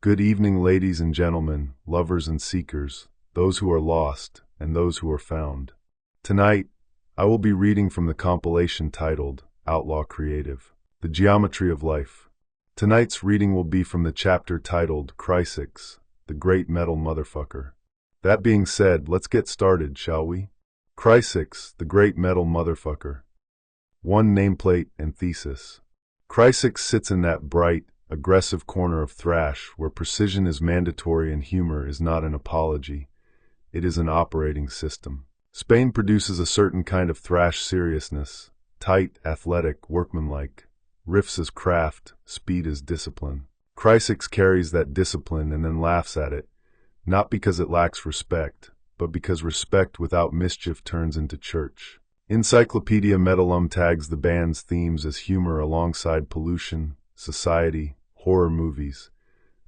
Good evening, ladies and gentlemen, lovers and seekers, those who are lost and those who are found. Tonight, I will be reading from the compilation titled Outlaw Creative, The Geometry of Life. Tonight's reading will be from the chapter titled Crisix, the Great Metal Motherfucker. That being said, let's get started, shall we? Crisix, the Great Metal Motherfucker. One nameplate and thesis. Crisix sits in that bright, aggressive corner of thrash where precision is mandatory and humor is not an apology. It is an operating system. Spain produces a certain kind of thrash seriousness, tight, athletic, workmanlike. Riffs as craft, speed as discipline. Crisix carries that discipline and then laughs at it, not because it lacks respect, but because respect without mischief turns into church. Encyclopedia Metalum tags the band's themes as humor alongside pollution, society, horror movies,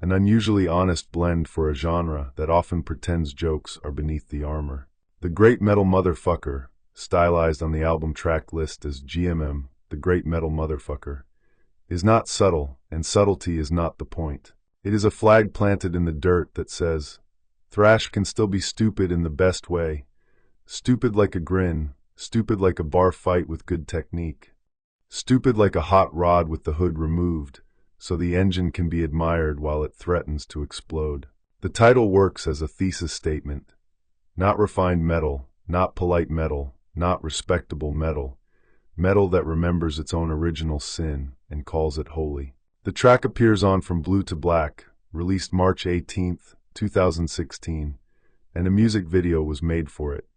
an unusually honest blend for a genre that often pretends jokes are beneath the armor. The Great Metal Motherfucker, stylized on the album track list as GMM, the Great Metal Motherfucker, is not subtle, and subtlety is not the point. It is a flag planted in the dirt that says, thrash can still be stupid in the best way, stupid like a grin, stupid like a bar fight with good technique. Stupid like a hot rod with the hood removed, so the engine can be admired while it threatens to explode. The title works as a thesis statement. Not refined metal, not polite metal, not respectable metal. Metal that remembers its own original sin and calls it holy. The track appears on From Blue to Black, released March 18, 2016, and a music video was made for it.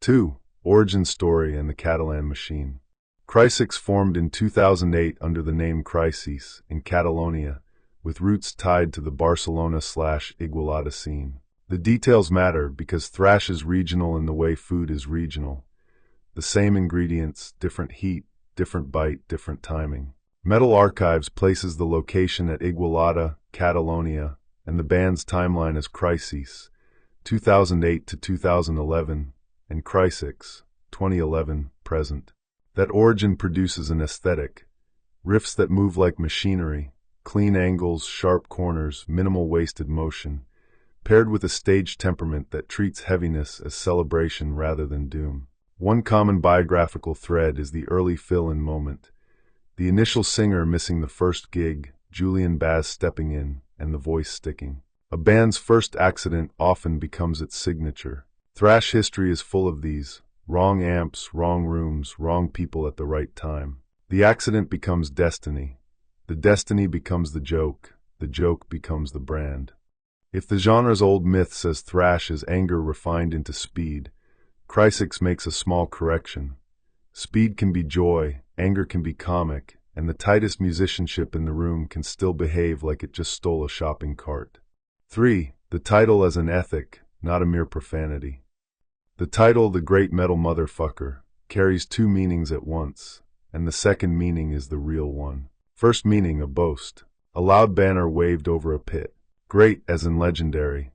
2. Origin Story and the Catalan Machine. Crisix formed in 2008 under the name Crisix in Catalonia, with roots tied to the Barcelona/Igualada scene. The details matter because thrash is regional in the way food is regional. The same ingredients, different heat, different bite, different timing. Metal Archives places the location at Igualada, Catalonia, and the band's timeline as Crisix, 2008 to 2011, and Crisix, 2011, present. That origin produces an aesthetic, riffs that move like machinery, clean angles, sharp corners, minimal wasted motion, paired with a stage temperament that treats heaviness as celebration rather than doom. One common biographical thread is the early fill-in moment, the initial singer missing the first gig, Julian Baz stepping in, and the voice sticking. A band's first accident often becomes its signature. Thrash history is full of these. Wrong amps, wrong rooms, wrong people at the right time. The accident becomes destiny. The destiny becomes the joke becomes the brand. If the genre's old myth says thrash is anger refined into speed, Crisix makes a small correction. Speed can be joy, anger can be comic, and the tightest musicianship in the room can still behave like it just stole a shopping cart. 3. The title as an ethic, not a mere profanity. The title, The Great Metal Motherfucker, carries two meanings at once, and the second meaning is the real one. First meaning, a boast. A loud banner waved over a pit. Great as in legendary.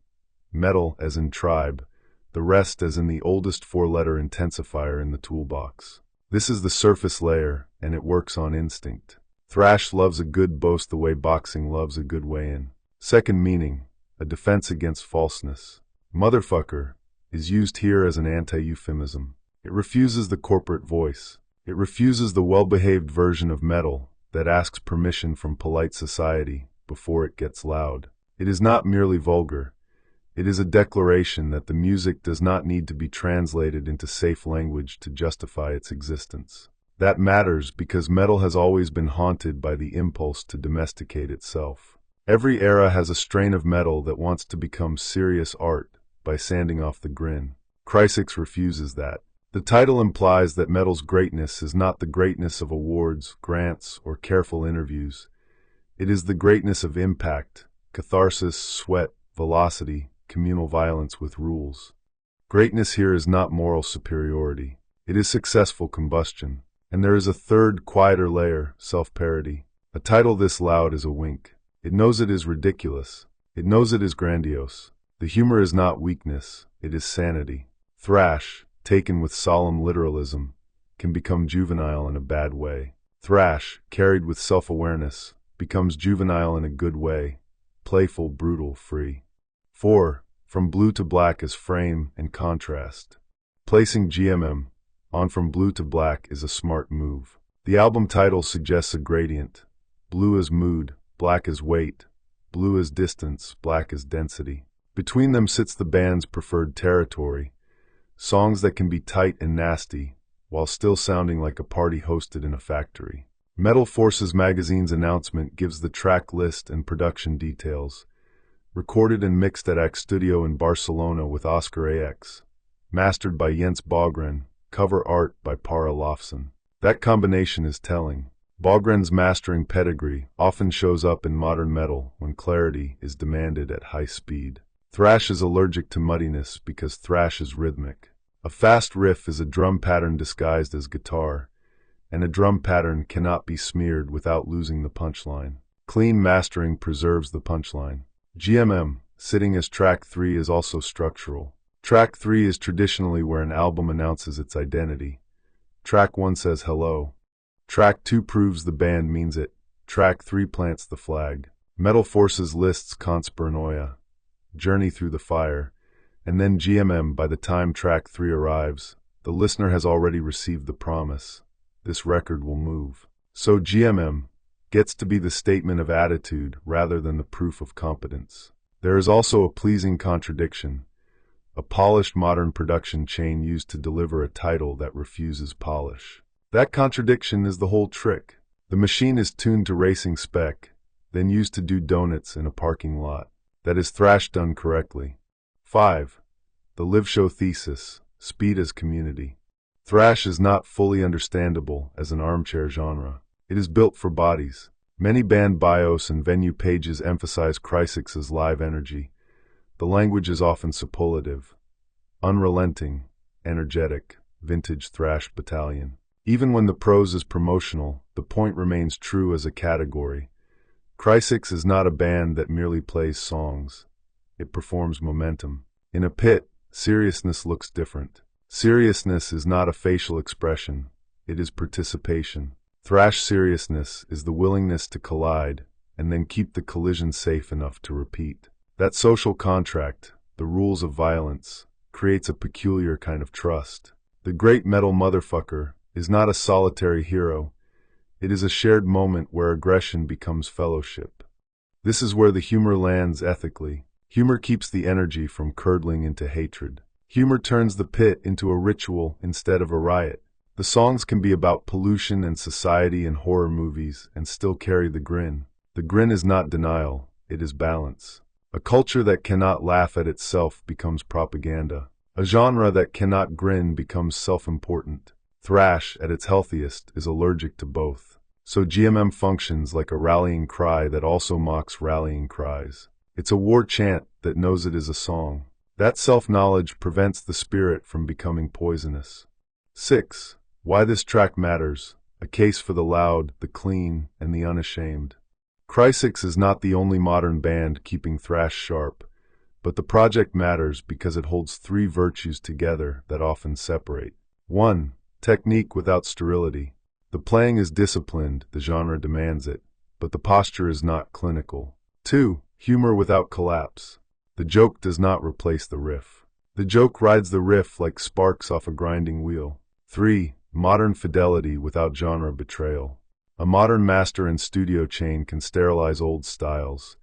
Metal as in tribe. The rest as in the oldest four-letter intensifier in the toolbox. This is the surface layer, and it works on instinct. Thrash loves a good boast the way boxing loves a good weigh-in. Second meaning, a defense against falseness. Motherfucker is used here as an anti-euphemism. It refuses the corporate voice. It refuses the well-behaved version of metal that asks permission from polite society before it gets loud. It is not merely vulgar. It is a declaration that the music does not need to be translated into safe language to justify its existence. That matters because metal has always been haunted by the impulse to domesticate itself. Every era has a strain of metal that wants to become serious art by sanding off the grin. Crisix refuses that. The title implies that metal's greatness is not the greatness of awards, grants, or careful interviews. It is the greatness of impact, catharsis, sweat, velocity, communal violence with rules. Greatness here is not moral superiority. It is successful combustion. And there is a third, quieter layer, self-parody. A title this loud is a wink. It knows it is ridiculous. It knows it is grandiose. The humor is not weakness, it is sanity. Thrash, taken with solemn literalism, can become juvenile in a bad way. Thrash, carried with self-awareness, becomes juvenile in a good way, playful, brutal, free. 4. From Blue to Black is frame and contrast. Placing GMM on From Blue to Black is a smart move. The album title suggests a gradient. Blue is mood, black is weight. Blue is distance, black is density. Between them sits the band's preferred territory, songs that can be tight and nasty, while still sounding like a party hosted in a factory. Metal Forces magazine's announcement gives the track list and production details. Recorded and mixed at AX Studio in Barcelona with Oscar AX. Mastered by Jens Bogren, cover art by Para Lofson. That combination is telling. Bogren's mastering pedigree often shows up in modern metal when clarity is demanded at high speed. Thrash is allergic to muddiness because thrash is rhythmic. A fast riff is a drum pattern disguised as guitar, and a drum pattern cannot be smeared without losing the punchline. Clean mastering preserves the punchline. GMM, sitting as track 3, is also structural. Track 3 is traditionally where an album announces its identity. Track 1 says hello. Track 2 proves the band means it. Track 3 plants the flag. Metal Forces lists Conspiranoia, Journey Through the Fire, and then GMM. By the time track 3 arrives, the listener has already received the promise. This record will move. So GMM gets to be the statement of attitude rather than the proof of competence. There is also a pleasing contradiction. A polished modern production chain used to deliver a title that refuses polish. That contradiction is the whole trick. The machine is tuned to racing spec, then used to do donuts in a parking lot. That is thrash done correctly. 5. The live show thesis, speed as community. Thrash is not fully understandable as an armchair genre. It is built for bodies. Many band bios and venue pages emphasize Crisix's live energy. The language is often superlative, unrelenting, energetic, vintage thrash battalion. Even when the prose is promotional, the point remains true as a category. Crisix is not a band that merely plays songs. It performs momentum. In a pit, seriousness looks different. Seriousness is not a facial expression. It is participation. Thrash seriousness is the willingness to collide and then keep the collision safe enough to repeat. That social contract, the rules of violence, creates a peculiar kind of trust. The great metal motherfucker is not a solitary hero. It is a shared moment where aggression becomes fellowship. This is where the humor lands ethically. Humor keeps the energy from curdling into hatred. Humor turns the pit into a ritual instead of a riot. The songs can be about pollution and society and horror movies and still carry the grin. The grin is not denial, it is balance. A culture that cannot laugh at itself becomes propaganda. A genre that cannot grin becomes self-important. Thrash, at its healthiest, is allergic to both. So GMM functions like a rallying cry that also mocks rallying cries. It's a war chant that knows it is a song. That self-knowledge prevents the spirit from becoming poisonous. 6. Why this track matters. A case for the loud, the clean, and the unashamed. Crisix is not the only modern band keeping thrash sharp, but the project matters because it holds 3 virtues together that often separate. 1. Technique without sterility. The playing is disciplined, the genre demands it, but the posture is not clinical. 2. Humor without collapse. The joke does not replace the riff. The joke rides the riff like sparks off a grinding wheel. 3. Modern fidelity without genre betrayal. A modern master and studio chain can sterilize old styles.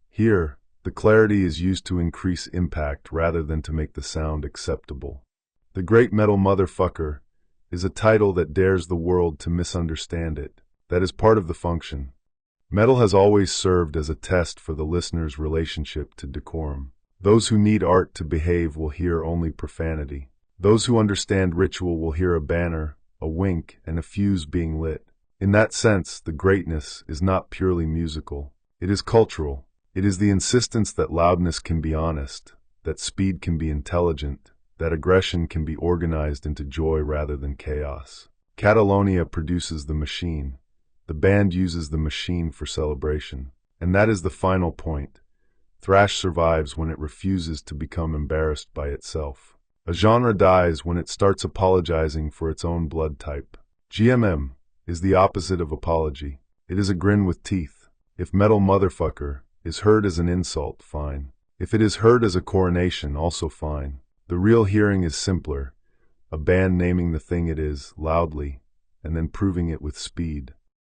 Here, the clarity is used to increase impact rather than to make the sound acceptable. The Great Metal Motherfucker is a title that dares the world to misunderstand it. That is part of the function. Metal has always served as a test for the listener's relationship to decorum. Those who need art to behave will hear only profanity. Those who understand ritual will hear a banner, a wink, and a fuse being lit. In that sense, the greatness is not purely musical. It is cultural. It is the insistence that loudness can be honest, that speed can be intelligent, that aggression can be organized into joy rather than chaos. Catalonia produces the machine. The band uses the machine for celebration. And that is the final point. Thrash survives when it refuses to become embarrassed by itself. A genre dies when it starts apologizing for its own blood type. GMM is the opposite of apology. It is a grin with teeth. If Metal Motherfucker is heard as an insult, fine. If it is heard as a coronation, also fine. The real hearing is simpler, a band naming the thing it is, loudly, and then proving it with speed.